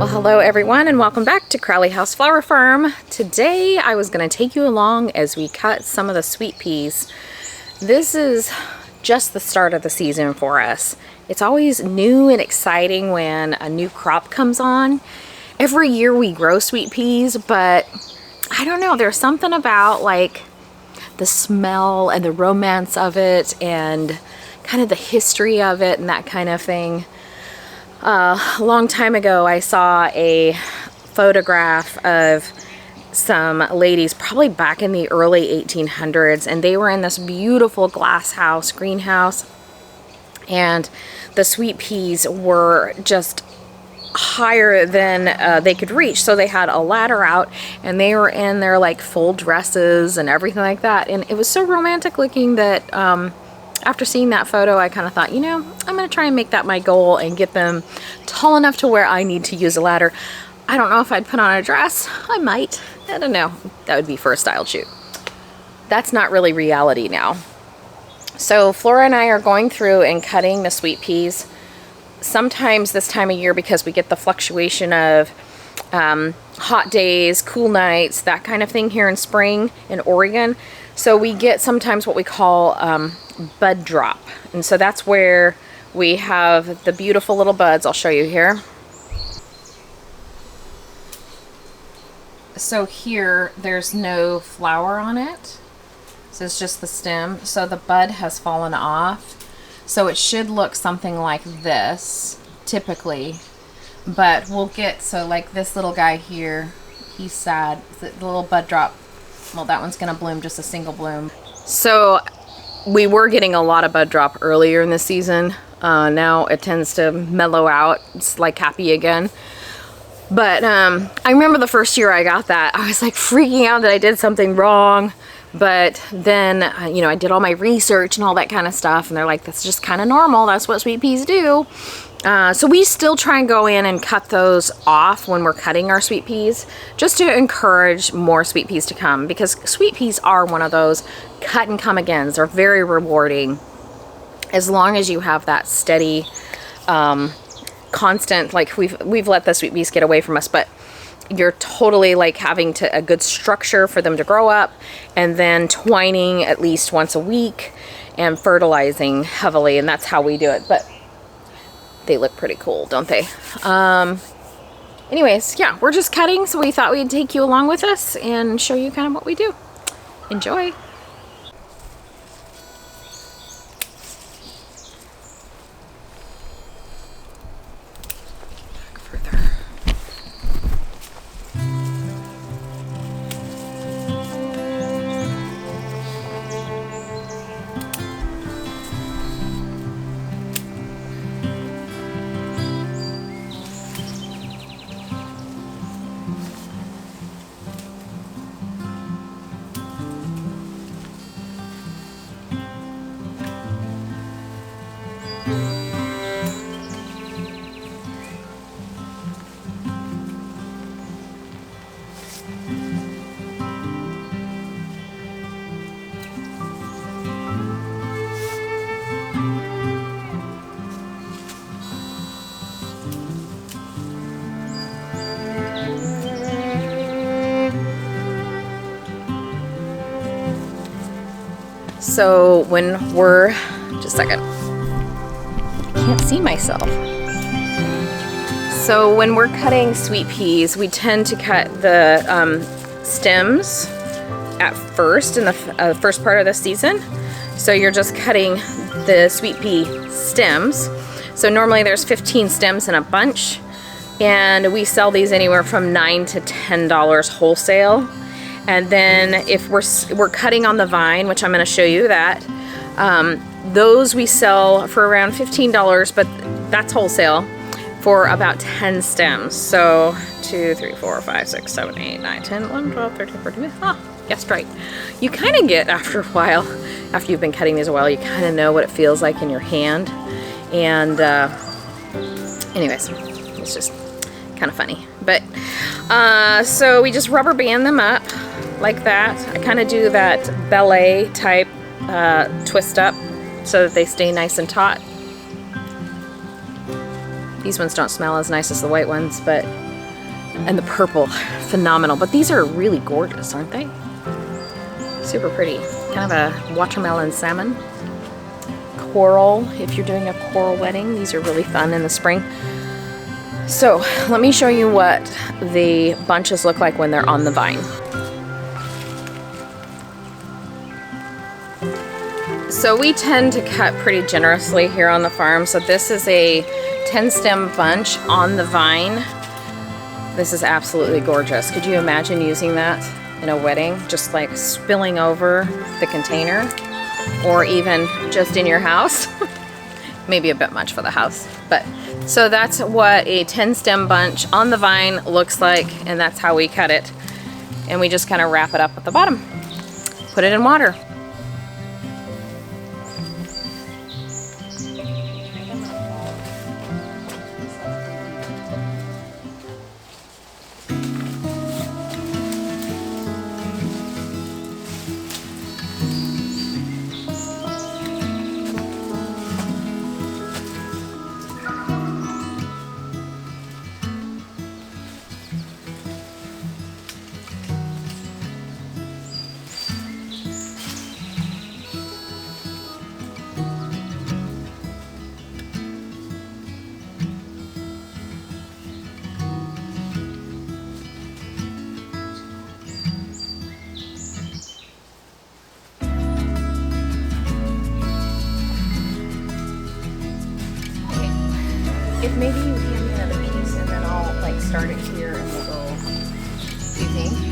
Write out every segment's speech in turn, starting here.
Well, hello everyone and welcome back to Crowley House Flower Farm. Today I was going to take you along as we cut some of the sweet peas. This is just the start of the season for us. It's always new and exciting when a new crop comes on. Every year we grow sweet peas, but I don't know, there's something about like the smell and the romance of it and kind of the history of it and that kind of thing. A long time ago, I saw a photograph of some ladies, probably back in the early 1800s, and they were in this beautiful glass house, greenhouse, and the sweet peas were just higher than they could reach. So they had a ladder out, and they were in their like full dresses and everything like that, and it was so romantic looking that after seeing that photo, I kind of thought, you know, I'm going to try and make that my goal and get them tall enough to where I need to use a ladder. I don't know if I'd put on a dress. I might. I don't know. That would be for a style shoot. That's not really reality now. So Flora and I are going through and cutting the sweet peas. Sometimes this time of year, because we get the fluctuation of hot days, cool nights, that kind of thing here in spring in Oregon. So we get sometimes what we call bud drop. And so that's where we have the beautiful little buds. I'll show you here. So here there's no flower on it. So it's just the stem. So the bud has fallen off. So it should look something like this typically. But we'll get, so like this little guy here, he's sad. The little bud drop, well, that one's gonna bloom just a single bloom. So we were getting a lot of bud drop earlier in the season. Now it tends to mellow out. It's like happy again. But I remember the first year I got that, I was like freaking out that I did something wrong. But then, you know, I did all my research and all that kind of stuff, and they're like, that's just kind of normal. That's what sweet peas do. So we still try and go in and cut those off when we're cutting our sweet peas, just to encourage more sweet peas to come, because sweet peas are one of those cut and come agains. They're very rewarding as long as you have that steady, constant, like we've let the sweet peas get away from us, but you're totally like having a good structure for them to grow up, and then twining at least once a week and fertilizing heavily, and that's how we do it. But they look pretty cool, don't they? Anyways, yeah, we're just cutting, so we thought we'd take you along with us and show you kind of what we do. Enjoy. So when we're, just a second, I can't see myself. So when we're cutting sweet peas, we tend to cut the stems at first in the first part of the season. So you're just cutting the sweet pea stems. So normally there's 15 stems in a bunch, and we sell these anywhere from $9 to $10 wholesale. And then if we're cutting on the vine, which I'm going to show you that, those we sell for around $15, but that's wholesale, for about 10 stems. So 2, 3, 4, 5, 6, 7, 8, 9, 10, 11, 12, 13, 14, guessed right. You kind of get, after a while, after you've been cutting these a while, you kind of know what it feels like in your hand. And anyways, it's just kind of funny. But so we just rubber band them up like that. I kind of do that ballet type twist up so that they stay nice and taut. These ones don't smell as nice as the white ones, but, and the purple, phenomenal. But these are really gorgeous, aren't they? Super pretty. Kind of a watermelon salmon. Coral, if you're doing a coral wedding, these are really fun in the spring. So let me show you what the bunches look like when they're on the vine. So we tend to cut pretty generously here on the farm. So this is a 10 stem bunch on the vine. This is absolutely gorgeous. Could you imagine using that in a wedding? Just like spilling over the container, or even just in your house. Maybe a bit much for the house, but so that's what a 10 stem bunch on the vine looks like, and that's how we cut it. And we just kind of wrap it up at the bottom. Put it in water. If maybe you hand me another piece and then I'll like start it here and we'll go. Do you think?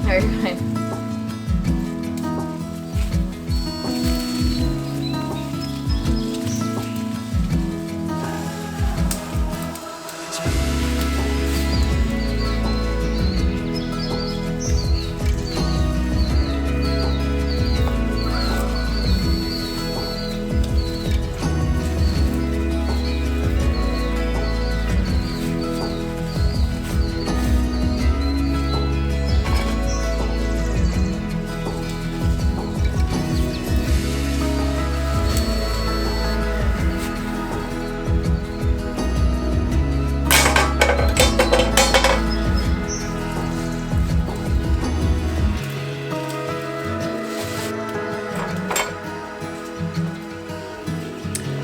Very good.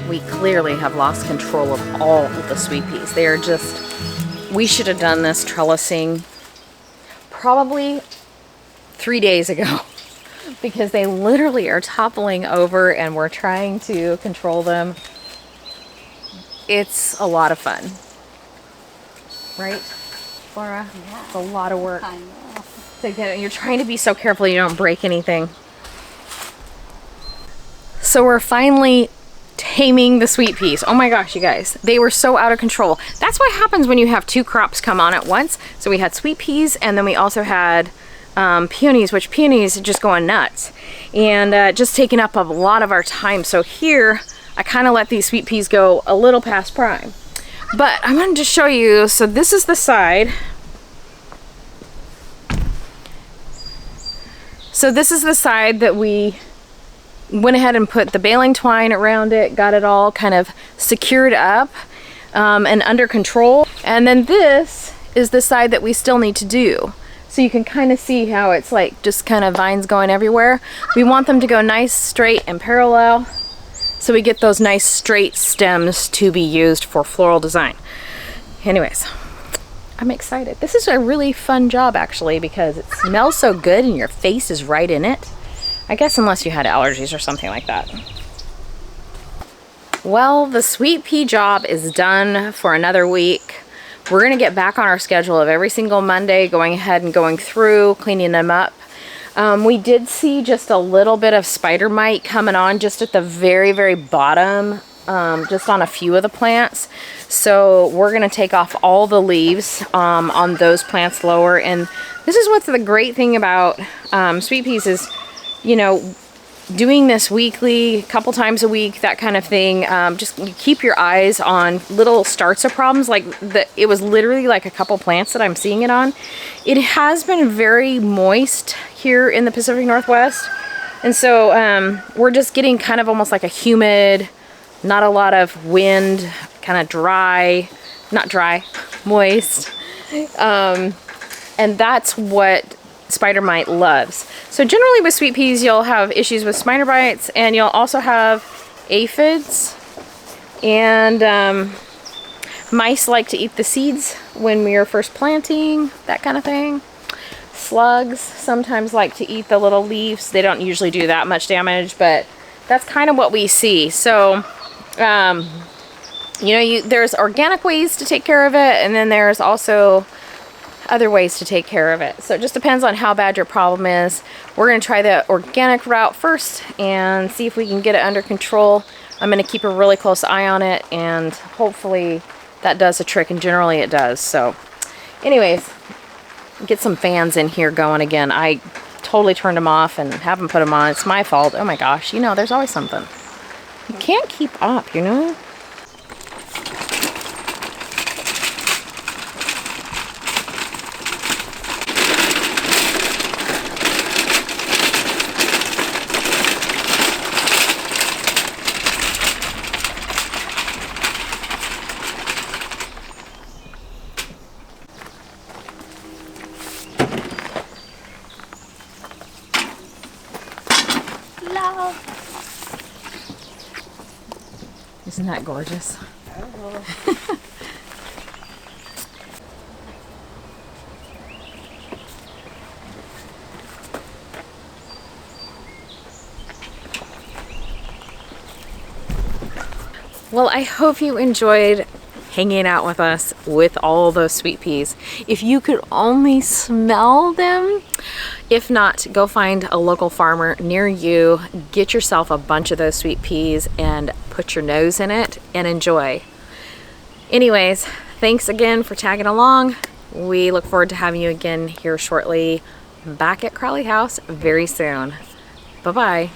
We clearly have lost control of all of the sweet peas. They are just We should have done this trellising probably 3 days ago because they literally are toppling over and we're trying to control them. It's a lot of fun. Right, Laura? Yeah. It's a lot of work. I know. So you're trying to be so careful you don't break anything. So we're finally taming the sweet peas. Oh my gosh, you guys. They were so out of control. That's what happens when you have 2 crops come on at once. So we had sweet peas and then we also had peonies, which peonies are just going nuts. And just taking up a lot of our time. So here, I kind of let these sweet peas go a little past prime. But I'm going to just show you, so this is the side. So this is the side that we went ahead and put the baling twine around it, got it all kind of secured up and under control. And then this is the side that we still need to do. So you can kind of see how it's like just kind of vines going everywhere. We want them to go nice, straight, and parallel. So we get those nice straight stems to be used for floral design. Anyways, I'm excited. This is a really fun job actually because it smells so good and your face is right in it. I guess unless you had allergies or something like that. Well, the sweet pea job is done for another week. We're gonna get back on our schedule of every single Monday going ahead and going through, cleaning them up. We did see just a little bit of spider mite coming on just at the very, very bottom, just on a few of the plants. So we're going to take off all the leaves on those plants lower. And this is what's the great thing about sweet peas is, you know, doing this weekly, a couple times a week, that kind of thing. Just keep your eyes on little starts of problems. Like it was literally like a couple plants that I'm seeing it on. It has been very moist here in the Pacific Northwest. And so we're just getting kind of almost like a humid, not a lot of wind, kind of dry, not dry, moist. And that's what spider mite loves. So generally with sweet peas, you'll have issues with spider bites and you'll also have aphids. And mice like to eat the seeds when we are first planting, that kind of thing. Slugs sometimes like to eat the little leaves. They don't usually do that much damage, but that's kind of what we see. So, you know, there's organic ways to take care of it, and then there's also other ways to take care of it. So it just depends on how bad your problem is. We're going to try the organic route first and see if we can get it under control. I'm going to keep a really close eye on it, and hopefully that does a trick, and generally it does. So anyways, get some fans in here going again. I totally turned them off and haven't put them on. It's my fault. Oh my gosh, you know, there's always something. You can't keep up, you know? Isn't that gorgeous? Oh. Well, I hope you enjoyed hanging out with us with all those sweet peas. If you could only smell them. If not, go find a local farmer near you, get yourself a bunch of those sweet peas and put your nose in it and enjoy. Anyways, thanks again for tagging along. We look forward to having you again here shortly back at Crowley House very soon. Bye-bye.